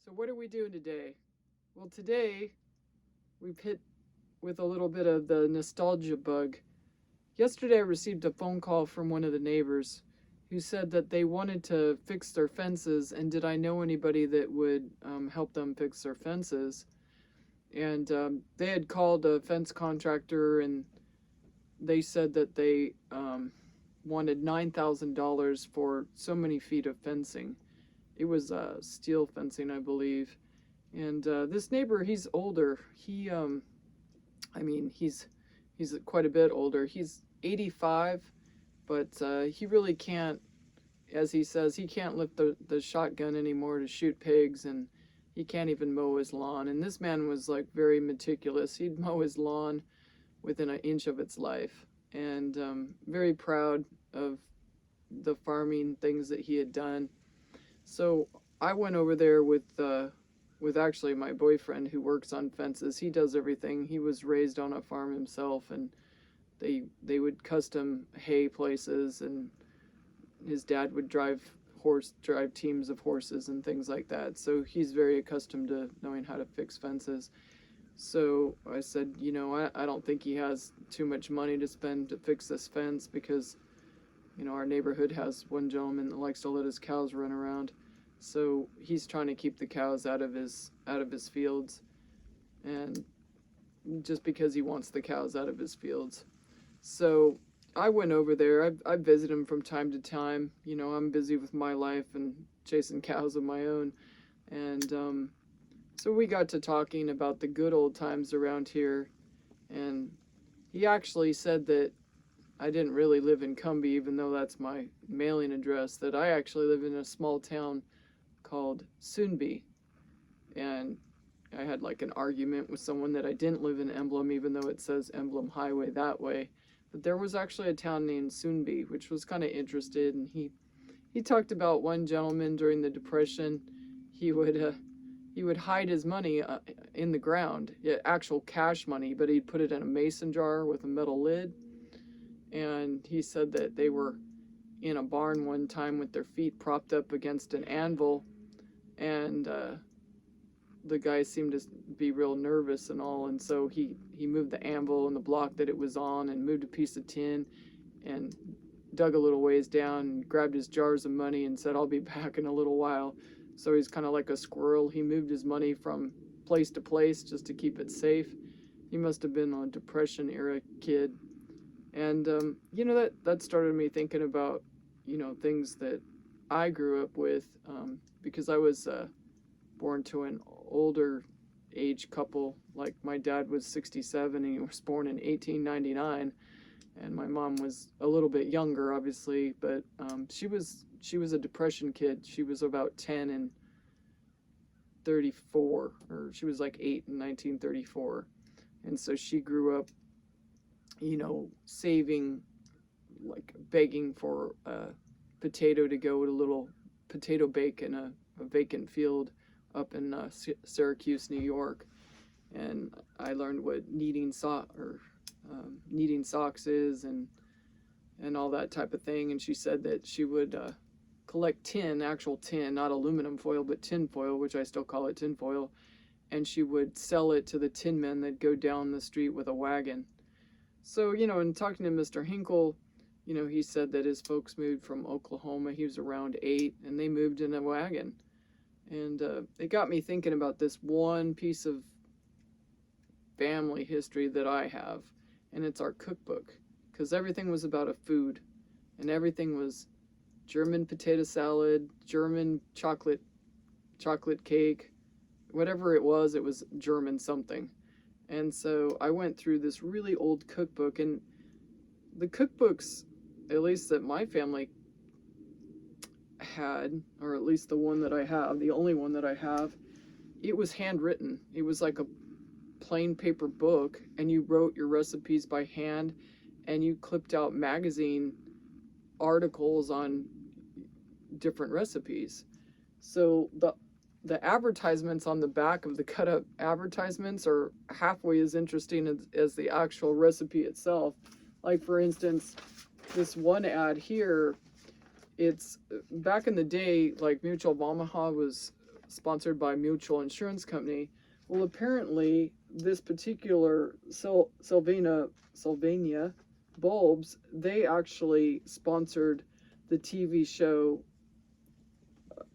So what are we doing today? Well, today we've hit with a little bit of the nostalgia bug. Yesterday I received a phone call from one of the neighbors who said that they wanted to fix their fences, and did I know anybody that would help them fix their fences? And they had called a fence contractor, and they said that they wanted $9,000 for so many feet of fencing. It was steel fencing, I believe. And this neighbor, he's older. He's quite a bit older. He's 85, but he really can't, as he says, he can't lift the shotgun anymore to shoot pigs, and he can't even mow his lawn. And this man was like very meticulous. He'd mow his lawn within an inch of its life, and very proud of the farming things that he had done. So I went over there with actually my boyfriend who works on fences. He does everything. He was raised on a farm himself, and they would custom hay places, and his dad would drive teams of horses and things like that. So he's very accustomed to knowing how to fix fences. So I said, I don't think he has too much money to spend to fix this fence, because our neighborhood has one gentleman that likes to let his cows run around. So he's trying to keep the cows out of his fields, and just because he wants the cows out of his fields. So I went over there. I visit him from time to time. I'm busy with my life and chasing cows of my own. And so we got to talking about the good old times around here. And he actually said that I didn't really live in Cumbie, even though that's my mailing address, that I actually live in a small town called Soonby. And I had like an argument with someone that I didn't live in Emblem, even though it says Emblem Highway that way. But there was actually a town named Soonby, which was kind of interested. And he talked about one gentleman during the Depression. He would hide his money in the ground, actual cash money, but he'd put it in a mason jar with a metal lid. And he said that they were in a barn one time with their feet propped up against an anvil, and the guy seemed to be real nervous and all, and so he moved the anvil and the block that it was on, and moved a piece of tin and dug a little ways down and grabbed his jars of money and said, "I'll be back in a little while." So he's kind of like a squirrel. He moved his money from place to place just to keep it safe. He must have been a Depression era kid. And that started me thinking about things that I grew up with, because I was born to an older age couple. Like, my dad was 67 and he was born in 1899, and my mom was a little bit younger, obviously, but she was a Depression kid. She was about 10 in 34, or she was like 8 in 1934, and so she grew up saving, like begging for a potato to go to a little potato bake in a vacant field up in Syracuse, New York. And I learned what kneading socks is, and all that type of thing. And she said that she would collect tin, actual tin, not aluminum foil, but tin foil, which I still call it tin foil. And she would sell it to the tin men that go down the street with a wagon. So, in talking to Mr. Hinkle, he said that his folks moved from Oklahoma. He was around 8, and they moved in a wagon. And it got me thinking about this one piece of family history that I have, and it's our cookbook, because everything was about a food, and everything was German potato salad, German chocolate cake, whatever it was German something. And so I went through this really old cookbook, and the cookbooks, at least that my family had, or at least the one that I have, the only one that I have, it was handwritten. It was like a plain paper book, and you wrote your recipes by hand, and you clipped out magazine articles on different recipes. So the advertisements on the back of the cut up advertisements are halfway as interesting as the actual recipe itself. Like, for instance, this one ad here, it's back in the day, like Mutual of Omaha was sponsored by Mutual Insurance Company. Well, apparently this particular Sylvania bulbs, they actually sponsored the TV show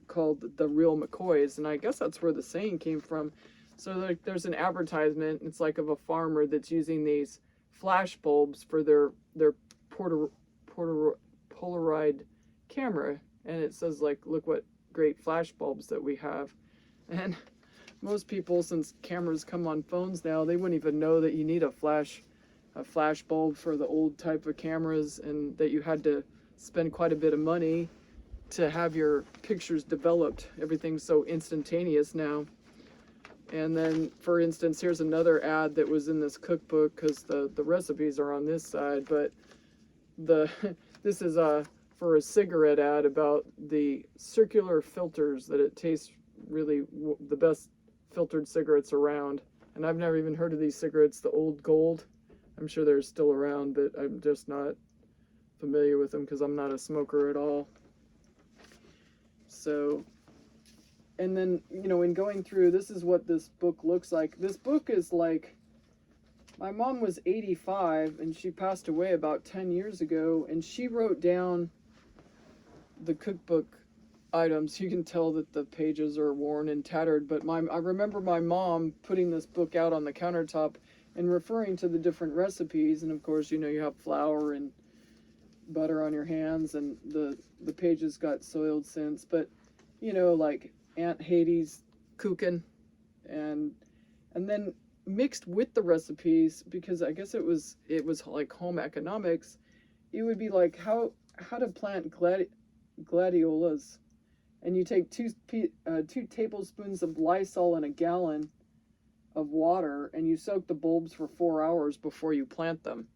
called The Real McCoys, and I guess that's where the saying came from. So like, there's an advertisement. It's like of a farmer that's using these flash bulbs for their Polaroid camera, and it says like, look what great flash bulbs that we have. And most people, since cameras come on phones now, they wouldn't even know that you need a flash bulb for the old type of cameras, and that you had to spend quite a bit of money to have your pictures developed. Everything's so instantaneous now. And then, for instance, here's another ad that was in this cookbook, because the recipes are on this side, but this is for a cigarette ad about the circular filters, that it tastes really the best filtered cigarettes around. And I've never even heard of these cigarettes, the Old Gold. I'm sure they're still around, but I'm just not familiar with them because I'm not a smoker at all. So, and then, in going through, this is what this book looks like. This book is like, my mom was 85 and she passed away about 10 years ago, and she wrote down the cookbook items. You can tell that the pages are worn and tattered, but I remember my mom putting this book out on the countertop and referring to the different recipes. And of course, you have flour and butter on your hands, and the pages got soiled since, but like Aunt Hattie's cooking, and then mixed with the recipes, because I guess it was like home economics. It would be like how to plant gladiolas, and you take two tablespoons of Lysol in a gallon of water, and you soak the bulbs for 4 hours before you plant them.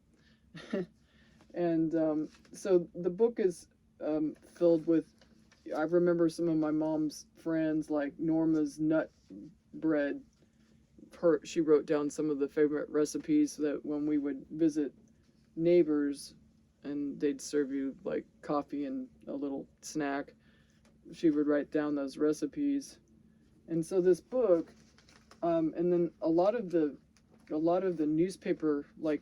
And so the book is filled with, I remember some of my mom's friends, like Norma's nut bread. She wrote down some of the favorite recipes that when we would visit neighbors and they'd serve you like coffee and a little snack, she would write down those recipes. And so this book, and then a lot of the newspaper, like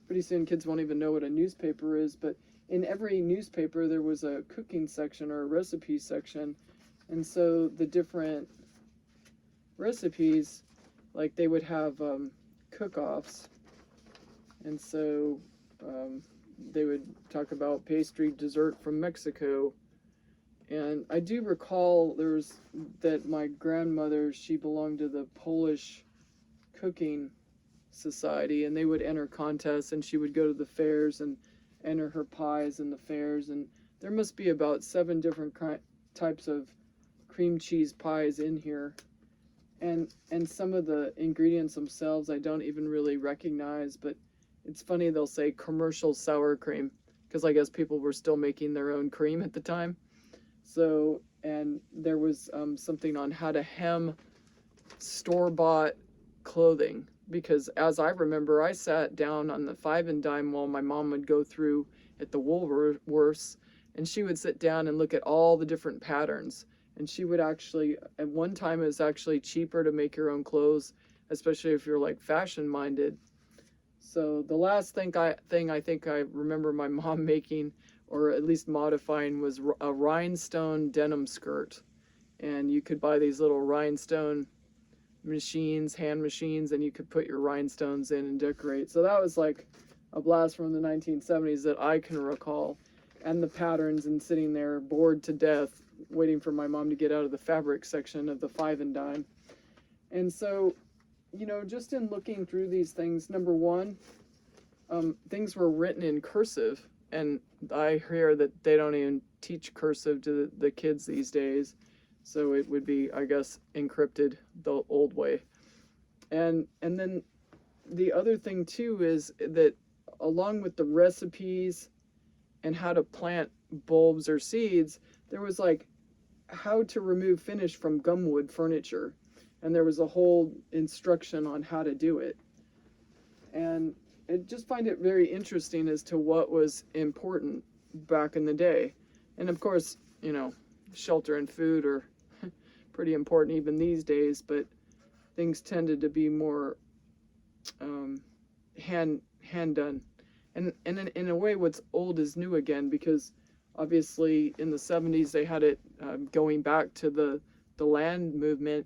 pretty soon kids won't even know what a newspaper is, but in every newspaper there was a cooking section or a recipe section. And so the different recipes, like they would have cook-offs, and so they would talk about pastry dessert from Mexico. And I do recall that my grandmother, she belonged to the Polish cooking society, and they would enter contests, and she would go to the fairs and enter her pies in the fairs. And there must be about 7 different types of cream cheese pies in here. And some of the ingredients themselves I don't even really recognize, but it's funny, they'll say commercial sour cream, because I guess people were still making their own cream at the time. So, and there was something on how to hem store-bought clothing, because as I remember, I sat down on the 5 and dime while my mom would go through at the Woolworths, and she would sit down and look at all the different patterns. And she would actually, at one time, it was actually cheaper to make your own clothes, especially if you're like fashion-minded. So the last thing I think I remember my mom making, or at least modifying, was a rhinestone denim skirt. And you could buy these little rhinestone machines, hand machines, and you could put your rhinestones in and decorate. So that was like a blast from the 1970s that I can recall. And the patterns, and sitting there bored to death waiting for my mom to get out of the fabric section of the 5 and dime. And so, just in looking through these things, number one, things were written in cursive, and I hear that they don't even teach cursive to the kids these days. So it would be, I guess, encrypted the old way. And then the other thing too is that along with the recipes and how to plant bulbs or seeds, there was like how to remove finish from gumwood furniture. And there was a whole instruction on how to do it. And I just find it very interesting as to what was important back in the day. And of course, shelter and food are pretty important even these days, but things tended to be more hand done. And in a way, what's old is new again, because obviously in the 70s they had it going back to the land movement,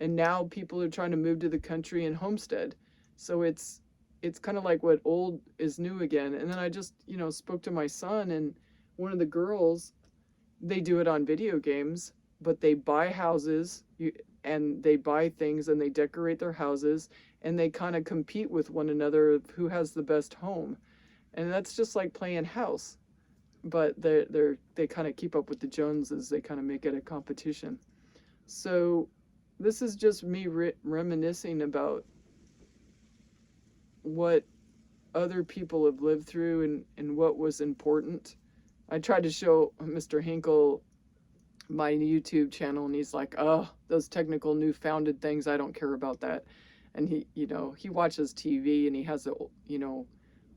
and now people are trying to move to the country and homestead. So it's kind of like what old is new again. And then I just, spoke to my son, and one of the girls, they do it on video games, but they buy houses and they buy things and they decorate their houses, and they kind of compete with one another of who has the best home. And that's just like playing house, but they kind of keep up with the Joneses. They kind of make it a competition. So this is just me reminiscing about what other people have lived through and what was important. I tried to show Mr. Hinkle my YouTube channel, and he's like, oh, those technical new founded things, I don't care about that. And he watches TV, and he has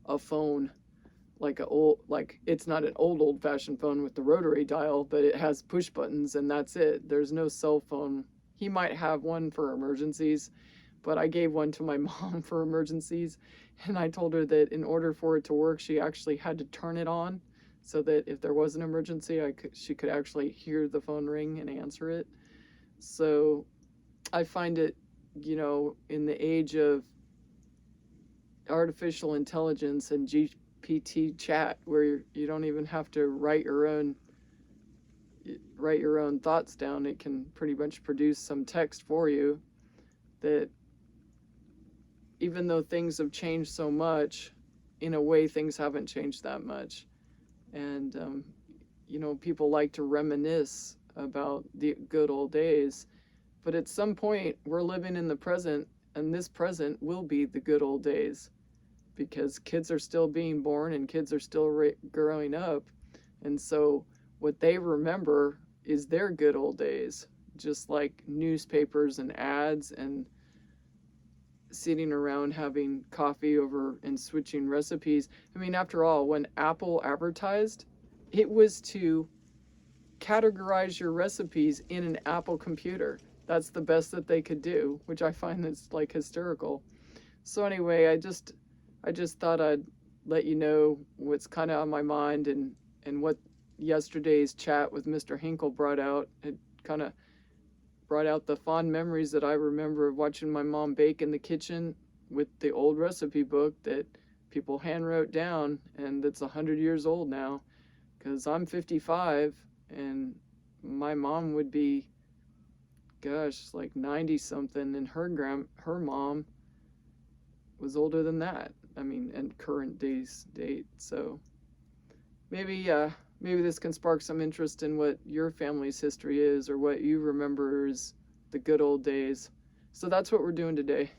a phone, like it's not an old fashioned phone with the rotary dial, but it has push buttons, and that's it. There's no cell phone. He might have one for emergencies, but I gave one to my mom for emergencies, and I told her that in order for it to work, she actually had to turn it on, so that if there was an emergency, she could actually hear the phone ring and answer it. So I find it, in the age of artificial intelligence and GPT chat, where you don't even have to write your own thoughts down, it can pretty much produce some text for you, that even though things have changed so much, in a way things haven't changed that much. And people like to reminisce about the good old days, but at some point we're living in the present, and this present will be the good old days, because kids are still being born and kids are still growing up. And so what they remember is their good old days, just like newspapers and ads and sitting around having coffee over and switching recipes. I mean, after all, when Apple advertised, it was to categorize your recipes in an Apple computer. That's the best that they could do, which I find that's like hysterical. So anyway, I just thought I'd let you know what's kind of on my mind, and what yesterday's chat with Mr. Hinkle brought out. It kind of brought out the fond memories that I remember of watching my mom bake in the kitchen with the old recipe book that people hand wrote down, and that's 100 years old now, because I'm 55 and my mom would be, gosh, like 90 something, and her mom was older than that. I mean, and current date. So maybe this can spark some interest in what your family's history is, or what you remember as the good old days. So that's what we're doing today.